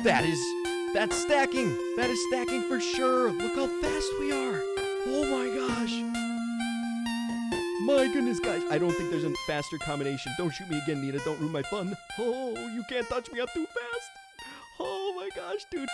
That's stacking. That is stacking for sure. Look how fast we are. Oh my gosh. My goodness, guys. I don't think there's a faster combination. Don't shoot me again, Nita. Don't ruin my fun. Oh, you can't touch me up too fast. Oh my gosh, dude.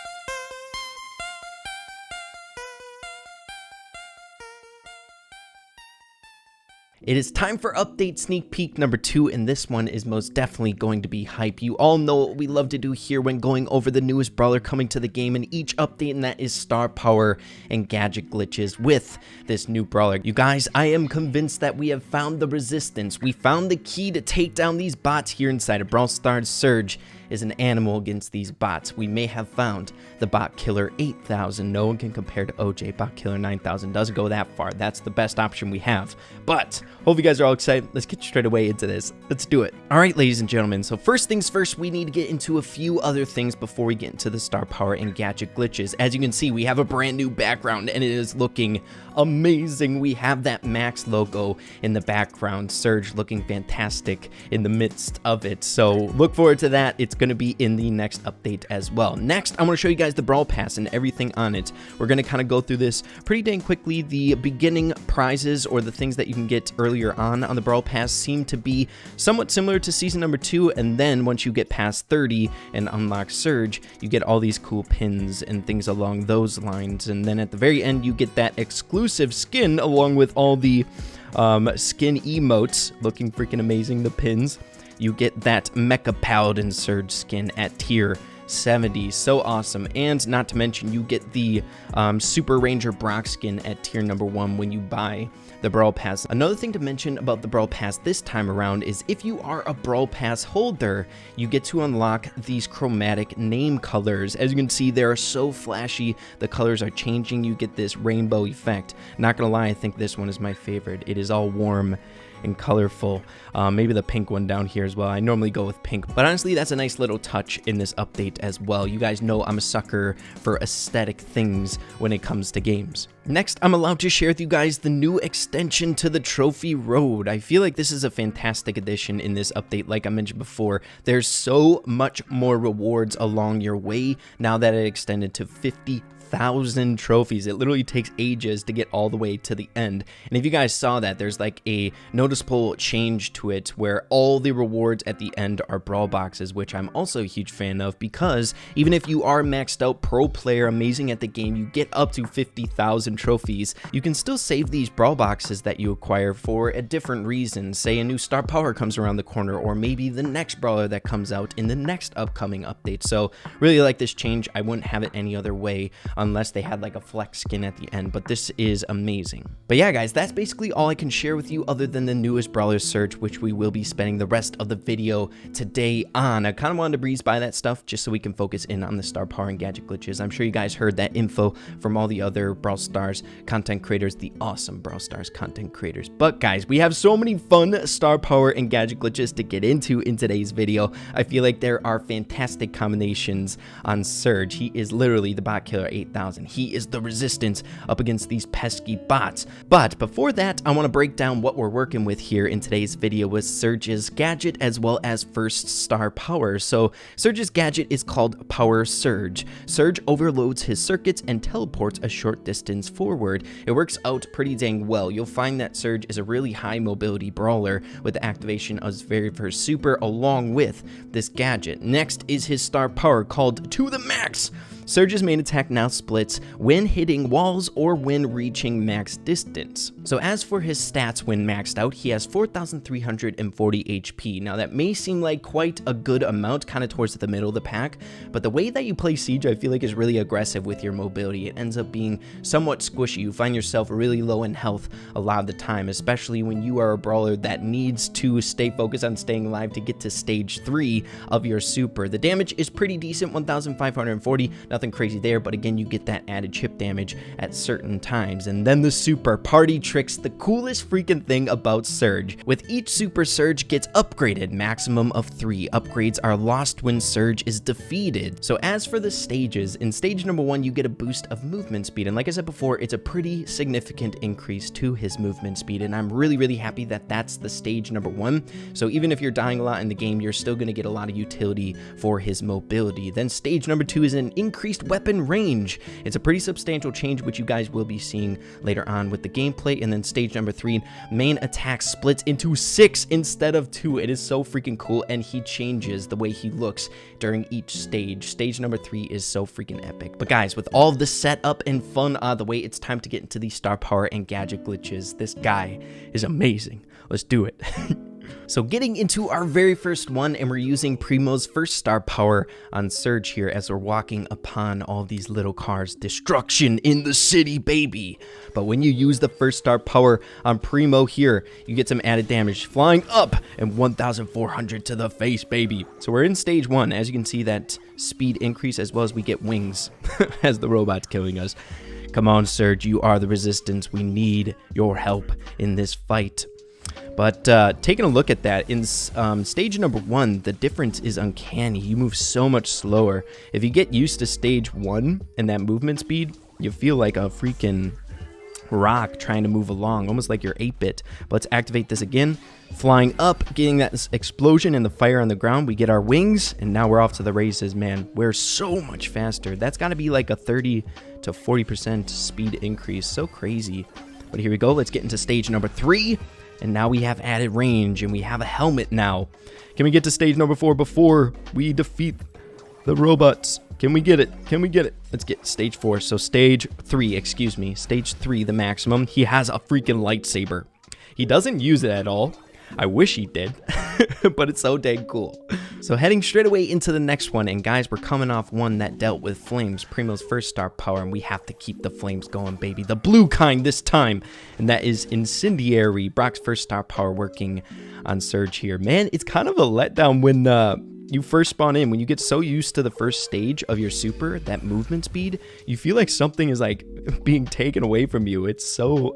It is time for update sneak peek number 2, and this one is most definitely going to be hype. You all know what we love to do here when going over the newest brawler coming to the game in each update, and that is star power and gadget glitches with this new brawler. You guys, I am convinced that we have found the resistance. We found the key to take down these bots here inside of Brawl Stars. Surge is an animal against these bots. We may have found the bot killer 8000. No one can compare to OJ. Bot killer 9000 doesn't go that far. That's the best option we have. But hope you guys are all excited. Let's get straight away into this. Let's do it. All right, ladies and gentlemen. So first things first, we need to get into a few other things before we get into the star power and gadget glitches. As you can see, we have a brand new background and it is looking amazing. We have that Max logo in the background. Surge looking fantastic in the midst of it. So look forward to that. It's going to be in the next update as well. Next, I want to show you guys the Brawl Pass and everything on it. We're going to kind of go through this pretty dang quickly. The beginning prizes or the things that you can get earlier on the Brawl Pass seem to be somewhat similar to season number 2, and then once you get past 30 and unlock Surge, you get all these cool pins and things along those lines, and then at the very end you get that exclusive skin along with all the skin emotes looking freaking amazing, the pins. You get that Mecha Paladin Surge skin at tier 70, so awesome. And not to mention, you get the Super Ranger Brock skin at tier number 1 when you buy the Brawl Pass. Another thing to mention about the Brawl Pass this time around is if you are a Brawl Pass holder, you get to unlock these chromatic name colors. As you can see, they are so flashy. The colors are changing. You get this rainbow effect. Not gonna lie, I think this one is my favorite. It is all warm and colorful. Maybe the pink one down here as well. I normally go with pink, but honestly, that's a nice little touch in this update as well. You guys know I'm a sucker for aesthetic things when it comes to games. Next, I'm allowed to share with you guys the new extension to the Trophy Road. I feel like this is a fantastic addition in this update. Like I mentioned before, there's so much more rewards along your way now that it extended to 50,000 trophies. It literally takes ages to get all the way to the end. And if you guys saw that, there's like a noticeable change to it where all the rewards at the end are brawl boxes, which I'm also a huge fan of, because even if you are maxed out pro player, amazing at the game, you get up to 50,000 trophies, you can still save these brawl boxes that you acquire for a different reason. Say a new star power comes around the corner, or maybe the next brawler that comes out in the next upcoming update. So really like this change. I wouldn't have it any other way unless they had like a flex skin at the end, but this is amazing. But yeah, guys, that's basically all I can share with you other than the newest Brawler Surge, which we will be spending the rest of the video today on. I kind of wanted to breeze by that stuff just so we can focus in on the star power and gadget glitches. I'm sure you guys heard that info from all the other Brawl Stars content creators, the awesome Brawl Stars content creators. But guys, we have so many fun star power and gadget glitches to get into in today's video. I feel like there are fantastic combinations on Surge. He is literally the bot killer 8000. He is the resistance up against these pesky bots. But before that, I want to break down what we're working with here in today's video with Surge's gadget as well as first star power. So Surge's gadget is called Power Surge. Surge overloads his circuits and teleports a short distance forward. It works out pretty dang well. You'll find that Surge is a really high mobility brawler with the activation of his very first super along with this gadget. Next is his star power called To the Max. Surge's main attack now splits when hitting walls or when reaching max distance. So as for his stats when maxed out, he has 4,340 HP. Now that may seem like quite a good amount, kind of towards the middle of the pack, but the way that you play Siege, I feel like is really aggressive with your mobility. It ends up being somewhat squishy. You find yourself really low in health a lot of the time, especially when you are a brawler that needs to stay focused on staying alive to get to stage 3 of your super. The damage is pretty decent, 1,540, nothing crazy there, but again, you get that added chip damage at certain times. And then the super Party tricks, the coolest freaking thing about Surge. With each super, Surge gets upgraded, maximum of 3. Upgrades are lost when Surge is defeated. So as for the stages, in stage number 1, you get a boost of movement speed. And like I said before, it's a pretty significant increase to his movement speed. And I'm really happy that that's the stage number 1. So even if you're dying a lot in the game, you're still going to get a lot of utility for his mobility. Then stage number 2 is an increased weapon range. It's a pretty substantial change, which you guys will be seeing later on with the gameplay. And then stage number 3, main attack splits into 6 instead of 2. It is so freaking cool, and he changes the way he looks during each stage. Stage number 3 is so freaking epic. But guys, with all the setup and fun out of the way, it's time to get into the star power and gadget glitches. This guy is amazing. Let's do it. So getting into our very first one, and we're using Primo's first star power on Surge here as we're walking upon all these little cars. Destruction in the city, baby. But when you use the first star power on Primo here, you get some added damage, flying up and 1,400 to the face, baby. So we're in stage 1. As you can see, that speed increase, as well as we get wings as the robot's killing us. Come on, Surge, you are the resistance. We need your help in this fight. But taking a look at that, in stage number 1, the difference is uncanny. You move so much slower. If you get used to stage 1 and that movement speed, you feel like a freaking rock trying to move along, almost like you're 8-bit. But let's activate this again. Flying up, getting that explosion and the fire on the ground. We get our wings, and now we're off to the races, man. We're so much faster. That's got to be like a 30 to 40% speed increase. So crazy. But here we go. Let's get into stage number 3. And now we have added range, and we have a helmet now. Can we get to stage number 4 before we defeat the robots? Can we get it? Can we get it? Let's get stage 4. So stage 3, excuse me. Stage 3, the maximum. He has a freaking lightsaber. He doesn't use it at all. I wish he did, but it's so dang cool. So heading straight away into the next one, and guys, we're coming off one that dealt with flames, Primo's first star power, and we have to keep the flames going, baby. The blue kind this time, and that is Incendiary, Brock's first star power working on Surge here. Man, it's kind of a letdown when you first spawn in. When you get so used to the first stage of your super, that movement speed, you feel like something is like being taken away from you. It's so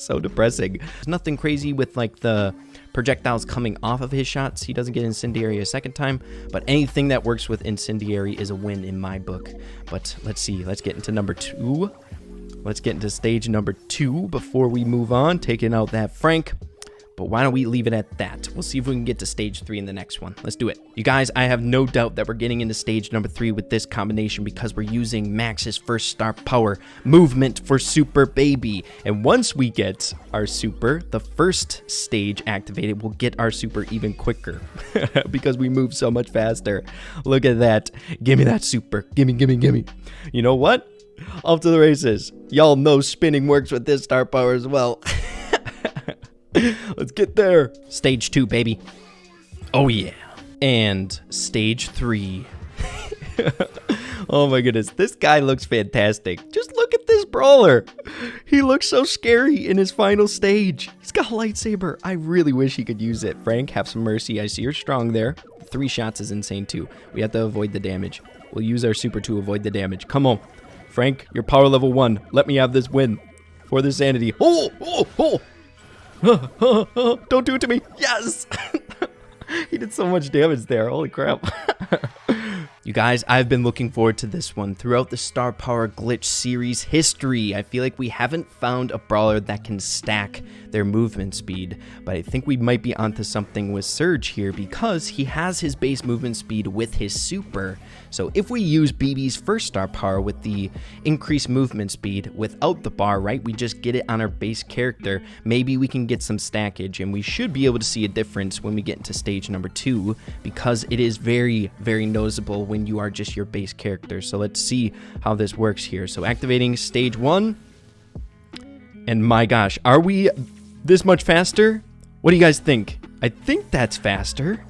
depressing. There's nothing crazy with like the projectiles coming off of his shots. He doesn't get Incendiary a second time, but anything that works with Incendiary is a win in my book. But let's see, let's get into number 2. Let's get into stage number 2 before we move on, taking out that Frank. But why don't we leave it at that? We'll see if we can get to stage 3 in the next one. Let's do it. You guys, I have no doubt that we're getting into stage number 3 with this combination, because we're using Max's first star power, movement for super, baby. And once we get our super, the first stage activated, we'll get our super even quicker because we move so much faster. Look at that. Give me that super. Gimme, gimme, gimme. You know what? Off to the races. Y'all know spinning works with this star power as well. Let's get there. Stage 2, baby. Oh, yeah. And stage 3. Oh, my goodness. This guy looks fantastic. Just look at this brawler. He looks so scary in his final stage. He's got a lightsaber. I really wish he could use it. Frank, have some mercy. I see you're strong there. 3 shots is insane, too. We have to avoid the damage. We'll use our super to avoid the damage. Come on. Frank, you're power level 1. Let me have this win for the sanity. Oh, oh, oh. Don't do it to me. Yes. He did so much damage there. Holy crap. You guys, I've been looking forward to this one throughout the Star Power Glitch series history. I feel like we haven't found a brawler that can stack their movement speed, but I think we might be onto something with Surge here, because he has his base movement speed with his super. So if we use BB's first star power with the increased movement speed without the bar, right, we just get it on our base character, maybe we can get some stackage, and we should be able to see a difference when we get into stage number 2, because it is very, very noticeable when you are just your base character. So let's see how this works here. So activating stage 1, and my gosh, are we this much faster? What do you guys think? I think that's faster.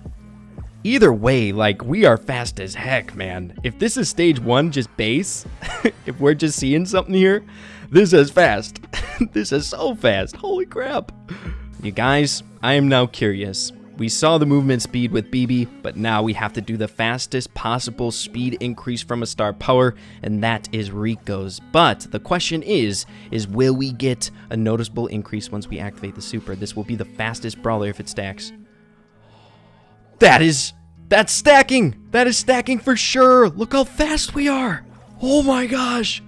Either way, like, we are fast as heck, man. If this is stage 1, just base, if we're just seeing something here, this is fast. This is so fast. Holy crap. You guys, I am now curious. We saw the movement speed with BB, but now we have to do the fastest possible speed increase from a star power, and that is Rico's. But the question is will we get a noticeable increase once we activate the super? This will be the fastest brawler if it stacks. That's stacking! That is stacking for sure! Look how fast we are! Oh my gosh!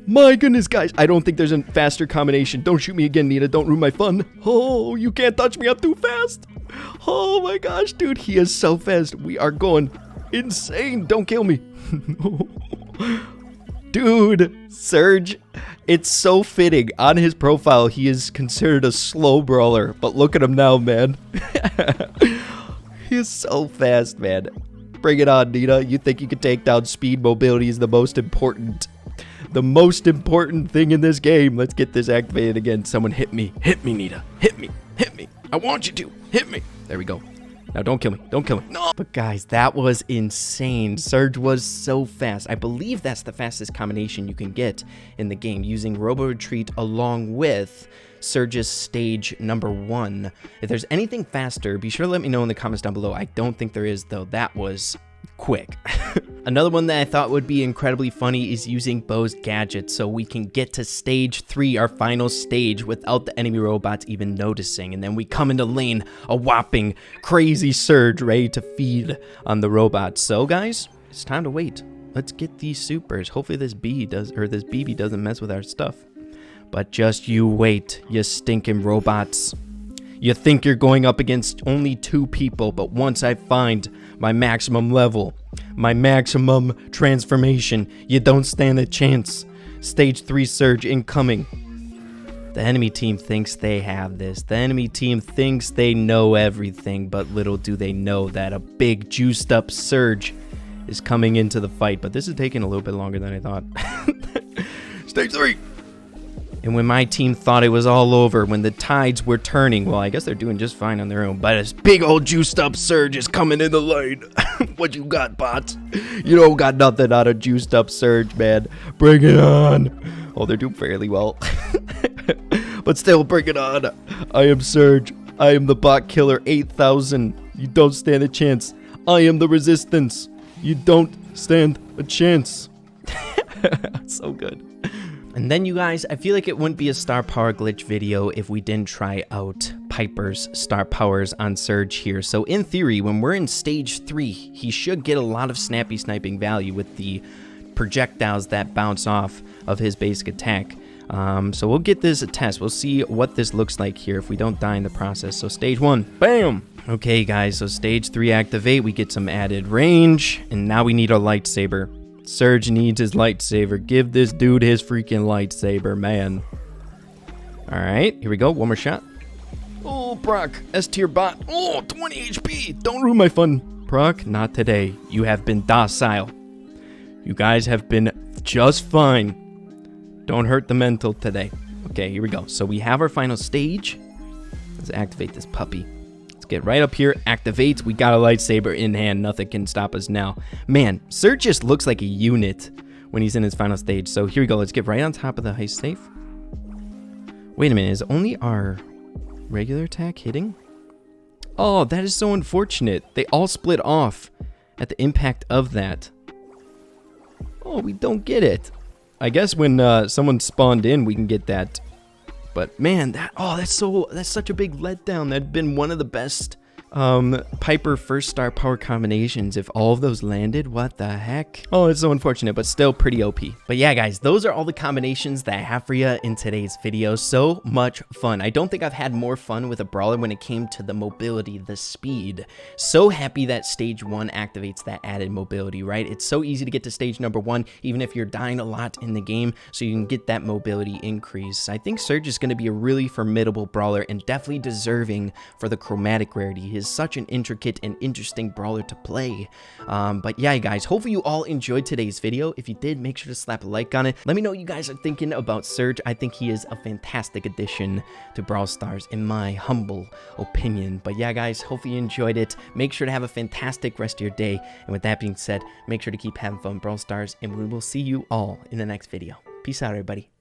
My goodness, guys. I don't think there's a faster combination. Don't shoot me again, Nita. Don't ruin my fun. Oh, you can't touch me. I'm too fast. Oh my gosh, dude. He is so fast. We are going insane. Don't kill me. Dude, Surge. It's so fitting. On his profile, he is considered a slow brawler. But look at him now, man. He is so fast, man. Bring it on, Nita. You think you can take down speed? Mobility is the most important thing in this game. Let's get this activated again. Someone hit me. Hit me, Nita. Hit me. Hit me. I want you to. Hit me. There we go. Now don't kill me. Don't kill me. No. But guys, that was insane. Surge was so fast. I believe that's the fastest combination you can get in the game, using Robo Retreat along with Surge's stage number 1. If there's anything faster, be sure to let me know in the comments down below. I don't think there is, though. That was quick. Another one that I thought would be incredibly funny is using Bo's Gadget, so we can get to stage 3, our final stage, without the enemy robots even noticing. And then we come into lane, a whopping crazy Surge ready to feed on the robots. So guys, it's time to wait. Let's get these supers. Hopefully this BB doesn't mess with our stuff. But just you wait, you stinking robots. You think you're going up against only 2 people, but once I find my maximum level, my maximum transformation, you don't stand a chance. Stage 3 Surge incoming. The enemy team thinks they have this. The enemy team thinks they know everything, but little do they know that a big juiced up Surge is coming into the fight. But this is taking a little bit longer than I thought. Stage 3. And when my team thought it was all over, when the tides were turning, well, I guess they're doing just fine on their own, but this big old juiced up Surge is coming in the lane. What you got, bots? You don't got nothing on a juiced up Surge, man. Bring it on. Oh, they're doing fairly well. But still, bring it on. I am Surge. I am the bot killer 8000. You don't stand a chance. I am the resistance. You don't stand a chance. So good. And then you guys, I feel like it wouldn't be a star power glitch video if we didn't try out Piper's star powers on Surge here. So in theory, when we're in stage 3, he should get a lot of snappy sniping value with the projectiles that bounce off of his basic attack. So we'll get this a test. We'll see what this looks like here if we don't die in the process. So stage 1, bam! Okay guys, so stage 3 activate, we get some added range, and now we need a lightsaber. Surge needs his lightsaber. Give this dude his freaking lightsaber, man. Alright, here we go. One more shot. Oh, Brock. S-tier bot. Oh, 20 HP. Don't ruin my fun. Brock, not today. You have been docile. You guys have been just fine. Don't hurt the mental today. Okay, here we go. So we have our final stage. Let's activate this puppy. Get right up here, activate. We got a lightsaber in hand. Nothing can stop us now. Man, Surge just looks like a unit when he's in his final stage. So here we go. Let's get right on top of the heist safe. Wait a minute. Is only our regular attack hitting? Oh, that is so unfortunate. They all split off at the impact of that. Oh, we don't get it. I guess when someone spawned in, we can get that. But man, that's such a big letdown. That'd been one of the best Piper first star power combinations. If all of those landed, what the heck? Oh, it's so unfortunate, but still pretty OP. But yeah, guys, those are all the combinations that I have for you in today's video. So much fun. I don't think I've had more fun with a brawler when it came to the mobility, the speed. So happy that stage 1 activates that added mobility, right? It's so easy to get to stage number 1, even if you're dying a lot in the game, so you can get that mobility increase. I think Surge is going to be a really formidable brawler and definitely deserving for the chromatic rarity. He is such an intricate and interesting brawler to play. But yeah, guys, hopefully you all enjoyed today's video. If you did, make sure to slap a like on it. Let me know what you guys are thinking about Surge. I think he is a fantastic addition to Brawl Stars, in my humble opinion. But yeah, guys, hopefully you enjoyed it. Make sure to have a fantastic rest of your day. And with that being said, make sure to keep having fun, Brawl Stars, and we will see you all in the next video. Peace out, everybody.